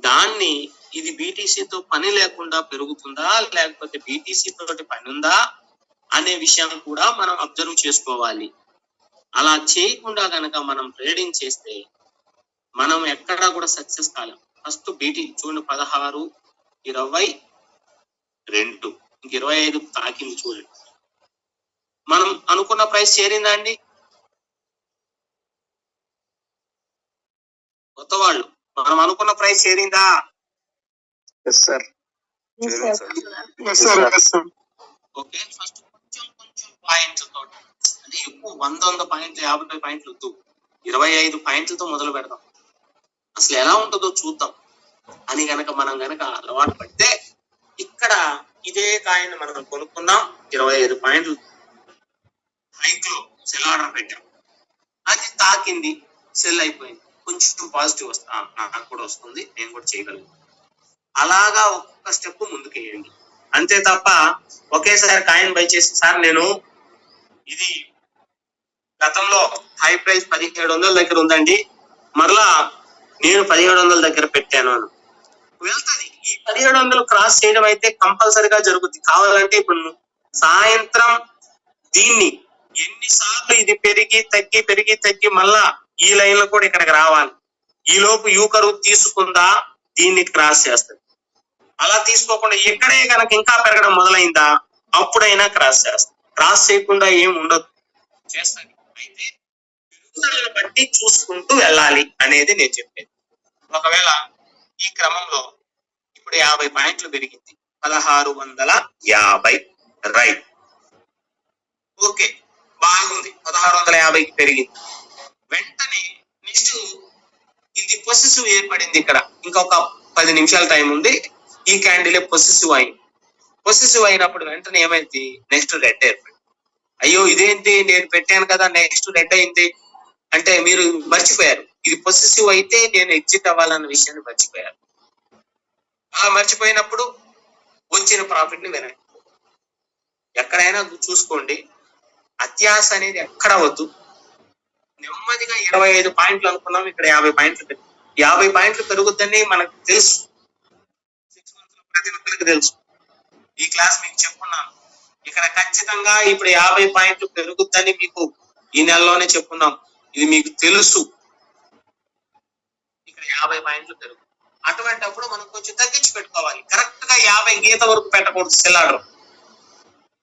దాన్ని, ఇది బీటీసీతో పని లేకుండా పెరుగుతుందా లేకపోతే బీటీసీ తోటి పని ఉందా అనే విషయం కూడా మనం అబ్జర్వ్ చేసుకోవాలి. అలా చేయకుండా కనుక మనం ట్రేడింగ్ చేస్తే మనం ఎక్కడా కూడా సక్సెస్ కాలేం. ఫస్ట్ బీటీ చూడండి, 16, 22, 25 తాకింది చూడండి. మనం అనుకున్న ప్రైస్ చేరిందా అండి? కొత్త వాళ్ళు మనం అనుకున్న ప్రైస్ చేరిందా? ఓకే, ఫస్ట్ కొంచెం పాయింట్స్ తోటి, అంటే ఎక్కువ 100 పాయింట్లు 50 పాయింట్లు వద్దు, 25 పాయింట్లతో మొదలు పెడదాం, అసలు ఎలా ఉంటుందో చూద్దాం అని గనక మనం గనక అలవాటు పడితే, ఇక్కడ ఇదే కాయిన్ మనం కొనుక్కున్నాం, 25 పాయింట్లు హైక్ లో సెల్ ఆర్డర్ పెట్టాం, అది తాకింది, సెల్ అయిపోయింది. కొంచెం పాజిటివ్ వస్తా, నాకు కూడా వస్తుంది, నేను కూడా చేయగలను. అలాగా ఒక్కొక్క స్టెప్ ముందుకు వేయండి, అంతే తప్ప ఒకేసారి కాయిన్ బై చేసి, సార్ నేను ఇది గతంలో హై ప్రైస్ 1700 దగ్గర ఉందండి, మరలా నేను 1700 దగ్గర పెట్టాను అని వెళ్తుంది. ఈ 1700 క్రాస్ చేయడం అయితే కంపల్సరిగా జరుగుతుంది. కావాలంటే ఇప్పుడు సాయంత్రం దీన్ని ఎన్నిసార్లు ఇది పెరిగి తగ్గి మళ్ళా ఈ లైన్ లో కూడా ఇక్కడికి రావాలి. ఈ లోపు యూ కరువు తీసుకుందా, దీన్ని క్రాస్ చేస్తుంది. అలా తీసుకోకుండా ఇక్కడే కనుక ఇంకా పెరగడం మొదలైందా, అప్పుడైనా క్రాస్ చేస్తుంది. క్రాస్ చేయకుండా ఏం ఉండదు, చేస్తుంది. అయితే పెరుగుదలను బట్టి చూసుకుంటూ వెళ్ళాలి అనేది నేను చెప్పేది. ఒకవేళ ఈ క్రమంలో ఇప్పుడు 50 పాయింట్లు పెరిగింది, 1650, రైట్, ఓకే బాగుంది, 1650కి పెరిగింది. వెంటనే నెక్స్ట్ ఇది పొసెసివ్ ఏర్పడింది. ఇక్కడ ఇంకొక 10 నిమిషాల టైం ఉంది, ఈ క్యాండిల్ పొసెసివ్ అయింది. పొసెసివ్ అయినప్పుడు వెంటనే ఏమైంది, నెక్స్ట్ రెడ్ ఏర్పడింది. అయ్యో ఇదేంటి, నేను పెట్టాను కదా, నెక్స్ట్ రెడ్ అయింది అంటే మీరు మర్చిపోయారు, ఇది పొసెసివ్ అయితే నేను ఎగ్జిట్ అవ్వాలన్న విషయాన్ని మర్చిపోయారు. అలా మర్చిపోయినప్పుడు వచ్చిన ప్రాఫిట్ ని వినండి. ఎక్కడైనా చూసుకోండి, అత్యాశ అనేది ఎక్కడ వద్దు. నెమ్మదిగా 25 పాయింట్లు అనుకున్నాం, ఇక్కడ 50 పాయింట్లు 50 పాయింట్లు పెరుగుద్దని మనకు తెలుసు, 6 months ప్రతి ఒక్కరికి తెలుసు. ఈ క్లాస్ మీకు చెప్పున్నాను. ఇక్కడ ఖచ్చితంగా ఇప్పుడు 50 పాయింట్లు పెరుగుద్దని మీకు ఈ నెలలోనే చెప్పున్నాం, ఇది మీకు తెలుసు. ఇక్కడ 50 పాయింట్లు పెరుగు, అటువంటిప్పుడు మనం కొంచెం తగ్గించి పెట్టుకోవాలి. కరెక్ట్ గా 50 గీత వరకు పెట్టకూడదు సెల్ ఆర్డర్.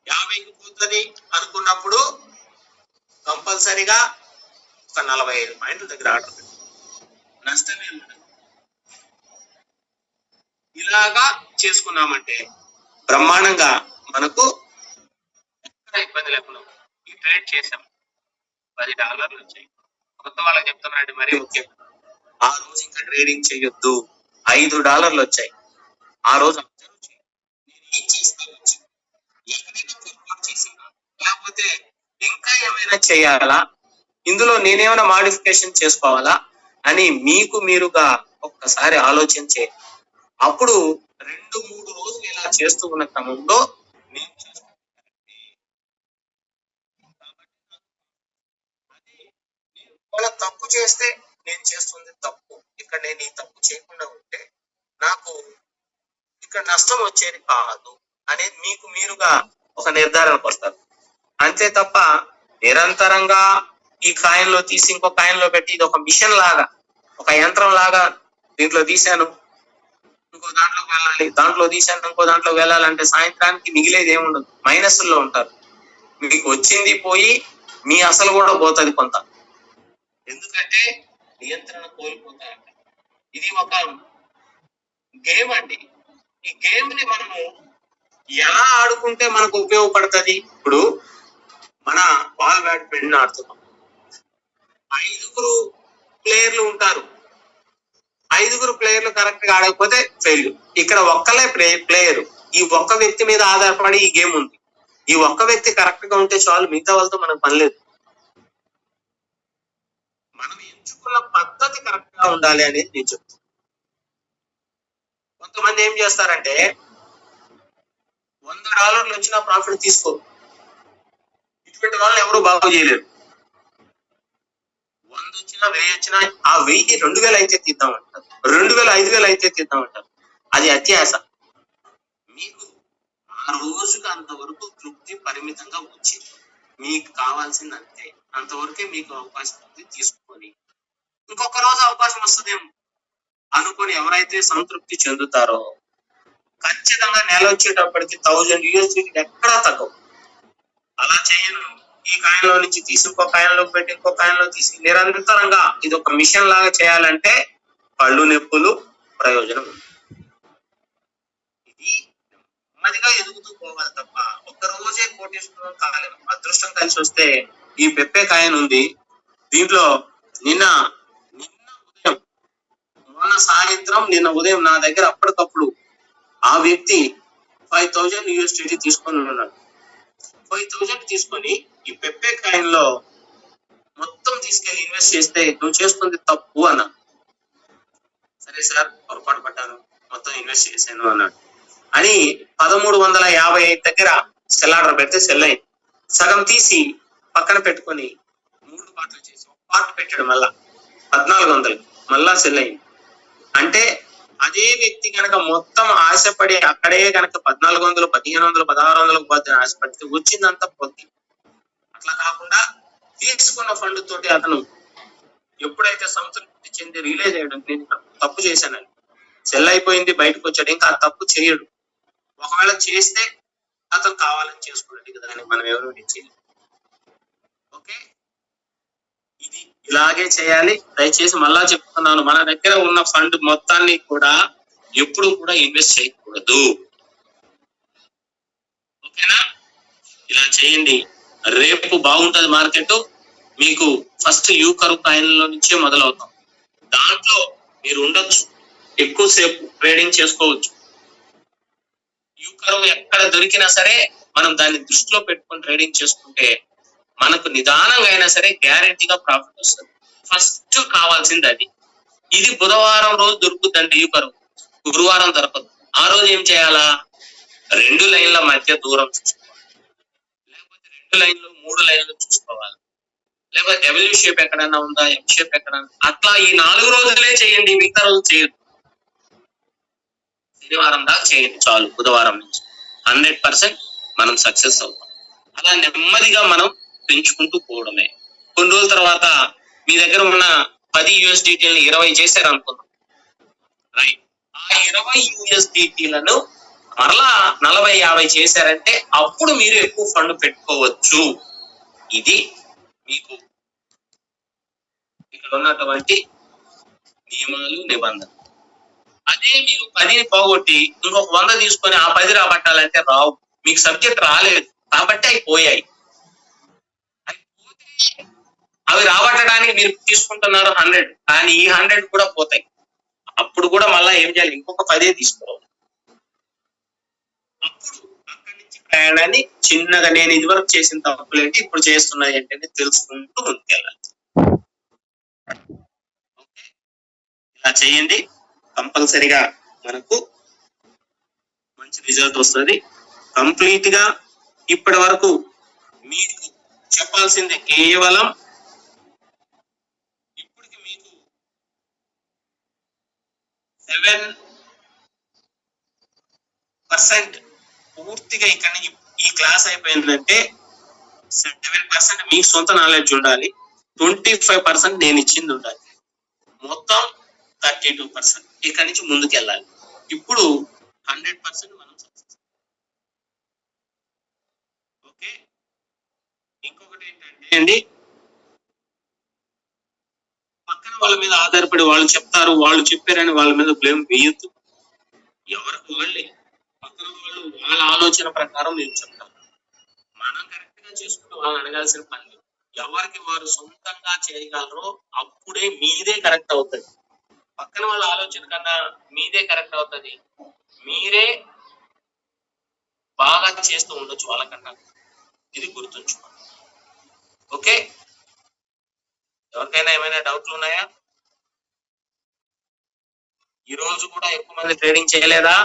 50కి పోతుంది అనుకున్నప్పుడు కంపల్సరీగా ఒక 45 పాయింట్ల దగ్గర ఆర్డర్ పెట్టు, నష్టమే ఉండదు. ఇలాగా చేసుకున్నామంటే బ్రహ్మాండంగా మనకు ఎక్కడ ఇబ్బంది లేకుండా ఈ ట్రేడ్ చేసాం. $10 వచ్చాయి. కొత్త వాళ్ళకి చెప్తున్నానండి మరీ ముఖ్యం. ఆ రోజు ఇంకా ట్రేడింగ్ చేయొద్దు. $5 వచ్చాయి. ఆ రోజు అబ్జర్వ్ చేయండి. నేను ఏం చేసుకోవచ్చు, ఏమైనా పొరపాటు చేసినా లేకపోతే ఇంకా ఏమైనా చేయాలా, ఇందులో నేనేమైనా మాడిఫికేషన్ చేసుకోవాలా అని మీకు మీరుగా ఒక్కసారి ఆలోచించే అప్పుడు 2-3 రోజులు ఇలా చేస్తూ ఉన్న క్రమంలో నేను తప్పు చేస్తే నేను చేస్తుంది తప్పు, ఇక్కడ నేను ఈ తప్పు చేయకుండా ఉంటే నాకు ఇక్కడ నష్టం వచ్చేది కాదు అనేది మీకు మీరుగా ఒక నిర్ధారణకు వస్తారు. అంతే తప్ప నిరంతరంగా ఈ కాయిన్ లో తీసి ఇంకో కాయిన్ లో పెట్టి ఇది ఒక మిషన్ లాగా, ఒక యంత్రం లాగా దీంట్లో తీశాను ఇంకో దాంట్లోకి వెళ్ళాలి, దాంట్లో తీశాను ఇంకో దాంట్లోకి వెళ్ళాలంటే సాయంత్రానికి మిగిలేది ఏముండదు, మైనస్లో ఉంటారు. మీకు వచ్చింది పోయి మీ అసలు కూడా పోతుంది కొంత, ఎందుకంటే నియంత్రణ కోల్పోతారంట. ఇది ఒక గేమ్ అండి. ఈ గేమ్ ని మనము ఎలా ఆడుకుంటే మనకు ఉపయోగపడుతుంది? ఇప్పుడు మన బాల్ బ్యాడ్మింటన్ ఆడుతున్నాం, 5 ప్లేయర్లు ఉంటారు. 5 ప్లేయర్లు కరెక్ట్ గా ఆడకపోతే ఫెయిల్. ఇక్కడ ఒక్కలే ప్లేయర్, ఈ ఒక్క వ్యక్తి మీద ఆధారపడి ఈ గేమ్ ఉంది. ఈ ఒక్క వ్యక్తి కరెక్ట్ గా ఉంటే చాలు, మిగతా వాళ్ళతో మనకు పని లేదు. మనం ఎంచుకున్న పద్ధతి కరెక్ట్ గా ఉండాలి అనేది నేను చెప్తాను. కొంతమంది ఏం చేస్తారంటే $100 వచ్చినా ప్రాఫిట్ తీసుకోరు. ఇటువంటి వాళ్ళని ఎవరు బాగు చేయలేరు. 100 వచ్చినా 1000 వచ్చినా ఆ 1000 2000 అయితే తీద్దామంటారు, 2000 5000 అయితే తీద్దామంటారు. అది అత్యాశ. మీకు ఆ రోజుకి అంతవరకు తృప్తి పరిమితంగా వచ్చింది, మీకు కావాల్సింది అంతే, అంతవరకే మీకు అవకాశం ఉంది. తీసుకొని ఇంకొక రోజు అవకాశం వస్తుందేమో అనుకొని ఎవరైతే సంతృప్తి చెందుతారో ఖచ్చితంగా నెల వచ్చేటప్పటికి $1000 ఎక్కడా తగ్గవు. అలా చేయను. ఈ కాయిన్ లో నుంచి తీసి ఇంకో కాయిన్ లో పెట్టి ఇంకో కాయిన్ లో తీసి నిరంతరంగా ఇది ఒక మిషన్ లాగా చేయాలంటే కళ్ళు నొప్పులు ప్రయోజనం. ఇది నెమ్మదిగా ఎదుగుతూ పోవాలి తప్ప ఒక్క రోజే కోటేశ్వరం కాలేము. అదృష్టం కలిసి వస్తే ఈ పెప్పే కాయిన్ ఉంది, దీంట్లో నిన్న ఉదయం మొన్న సాయంత్రం నిన్న ఉదయం నా దగ్గర అప్పటికప్పుడు ఆ వ్యక్తి $5000 తీసుకొని ఉన్నాడు. 5000 తీసుకొని ఈ పెప్పే కాయిన్ లో మొత్తం తీసుకెళ్లి ఇన్వెస్ట్ చేస్తే నువ్వు చేస్తుంది తప్పు అన్నా. సరే సార్ పొరపాటు పడ్డాను, మొత్తం ఇన్వెస్ట్ చేశాను అన్నాడు. అని 1355 దగ్గర సెల్ ఆర్డర్ పెడితే సెల్ అయింది. సగం తీసి పక్కన పెట్టుకొని 3 పార్ట్లు చేసి ఒక పార్ట్ పెట్టాడు, మళ్ళా 1400 మళ్ళా సెల్ అయింది. అంటే అదే వ్యక్తి కనుక మొత్తం ఆశపడి అక్కడే కనుక 1400 1500 1600 పోతే ఆశపడితే వచ్చిందంతా పోతుంది. అట్లా కాకుండా తీసుకున్న ఫండ్ తోటి అతను ఎప్పుడైతే సంతృప్తి చెంది రియలైజ్ అయ్యాడు నేను తప్పు చేశానని, సెల్ అయిపోయింది, బయటకు వచ్చాడు, ఇంకా ఆ తప్పు చేయడు. ఒకవేళ చేస్తే అతను కావాలని చేసుకోండి కదా అని మనం ఎవరు చేయలేదు. ఓకే, ఇది ఇలాగే చేయాలి. దయచేసి మళ్ళా చెప్తున్నాను, మన దగ్గర ఉన్న ఫండ్ మొత్తాన్ని కూడా ఎప్పుడు కూడా ఇన్వెస్ట్ చేయకూడదు. ఓకేనా? ఇలా చేయండి, రేపు బాగుంటది మార్కెట్. మీకు ఫస్ట్ యూ కర్వ్ కాయిన్ లో నుంచే మొదలవుతాం. దాంట్లో మీరు ఉండొచ్చు, ఎక్కువసేపు ట్రేడింగ్ చేసుకోవచ్చు. యూ కర్వ్ ఎక్కడ దొరికినా సరే మనం దాన్ని దృష్టిలో పెట్టుకొని ట్రేడింగ్ చేసుకుంటే మనకు నిదానంగా అయినా సరే గ్యారెంటీగా ప్రాఫిట్ వస్తుంది. ఫస్ట్ కావాల్సింది అది. ఇది బుధవారం రోజు దొరుకుతుందండి యూ కర్వ్, గురువారం దొరకదు. ఆ రోజు ఏం చేయాలా? 2 లైన్ల మధ్య దూరం చూసుకోవాలి, లేకపోతే 2 లైన్లు 3 లైన్లు చూసుకోవాలి, లేకపోతే డబ్ల్యూ షేప్ ఎక్కడన్నా ఉందా, ఎం షేప్ ఎక్కడన్నా, అట్లా ఈ 4 రోజులే చేయండి, మిగతా రోజు చేయొద్దు. శనివారం దాకా చేయండి చాలు, బుధవారం నుంచి 100% మనం సక్సెస్ అవుతాం. అలా నెమ్మదిగా మనం పెంచుకుంటూ పోవడమే. కొన్ని రోజుల తర్వాత మీ దగ్గర ఉన్న $10 20 చేశారు అనుకుందాం, రైట్? ఆ 20 USDTలను మరలా 40-50 చేశారంటే అప్పుడు మీరు ఎక్కువ ఫండ్ పెట్టుకోవచ్చు. ఇది మీకు ఇక్కడ ఉన్నటువంటి నియమాలు, నిబంధనలు. అదే మీరు 10ని పోగొట్టి ఇంకొక 100 తీసుకొని ఆ 10 రాబట్టాలంటే రావు. మీకు సబ్జెక్ట్ రాలేదు కాబట్టి అవి పోయాయి. అవి పోతే అవి రాబట్టడానికి మీరు తీసుకుంటున్నారు 100, కానీ ఈ 100 కూడా పోతాయి. అప్పుడు కూడా మళ్ళీ ఏం చేయాలి, ఇంకొక 10 తీసుకోవాలి. అప్పుడు అక్కడి నుంచి ప్రయాణాన్ని చిన్నగా నేను ఇదివరకు చేసిన తప్పులేంటి, ఇప్పుడు చేస్తున్నాయి ఏంటంటే తెలుసుకుంటూ ముందుకెళ్ళాలి. ఇలా చేయండి, కంపల్సరిగా మనకు మంచి రిజల్ట్ వస్తుంది. కంప్లీట్ గా ఇప్పటి వరకు మీకు చెప్పాల్సింది కేవలం ఇప్పటికి మీకు 7% పూర్తిగా ఇక్కడ ఈ క్లాస్ అయిపోయిందంటే 7% మీ సొంత నాలెడ్జ్ ఉండాలి, 25% నేను ఇచ్చింది ఉండాలి, మొత్తం 32% ఇక్కడి నుంచి ముందుకు వెళ్ళాలి. ఇప్పుడు 100% మనం సక్సెస్. ఓకే, ఇంకొకటి ఏంటంటే అండి, పక్కన వాళ్ళ మీద ఆధారపడి వాళ్ళు చెప్తారు, వాళ్ళు చెప్పారని వాళ్ళ మీద బ్లేమ్ వేయద్దు. ఎవరికి వాళ్ళే, పక్కన వాళ్ళు వాళ్ళ ఆలోచన ప్రకారం నేను చెప్తాను. మనం కరెక్ట్ గా చేసుకుంటూ వాళ్ళని అడగాల్సిన పని లేదు. ఎవరికి వారు సొంతంగా చేయగలరో అప్పుడే మీదే కరెక్ట్ అవుతుంది. పక్కన వాళ్ళ ఆలోచన కన్నా మీదే కరెక్ట్ అవుతుంది. మీరే బాగా చేస్తూ ఉండొచ్చు వాళ్ళకన్నా. ఇది గుర్తుంచుకోండి. ఓకే, ఎవరికైనా ఏమైనా డౌట్లు ఉన్నాయా? ఈ రోజు కూడా ఎక్కువ మంది ట్రేడింగ్ చేయలేదా?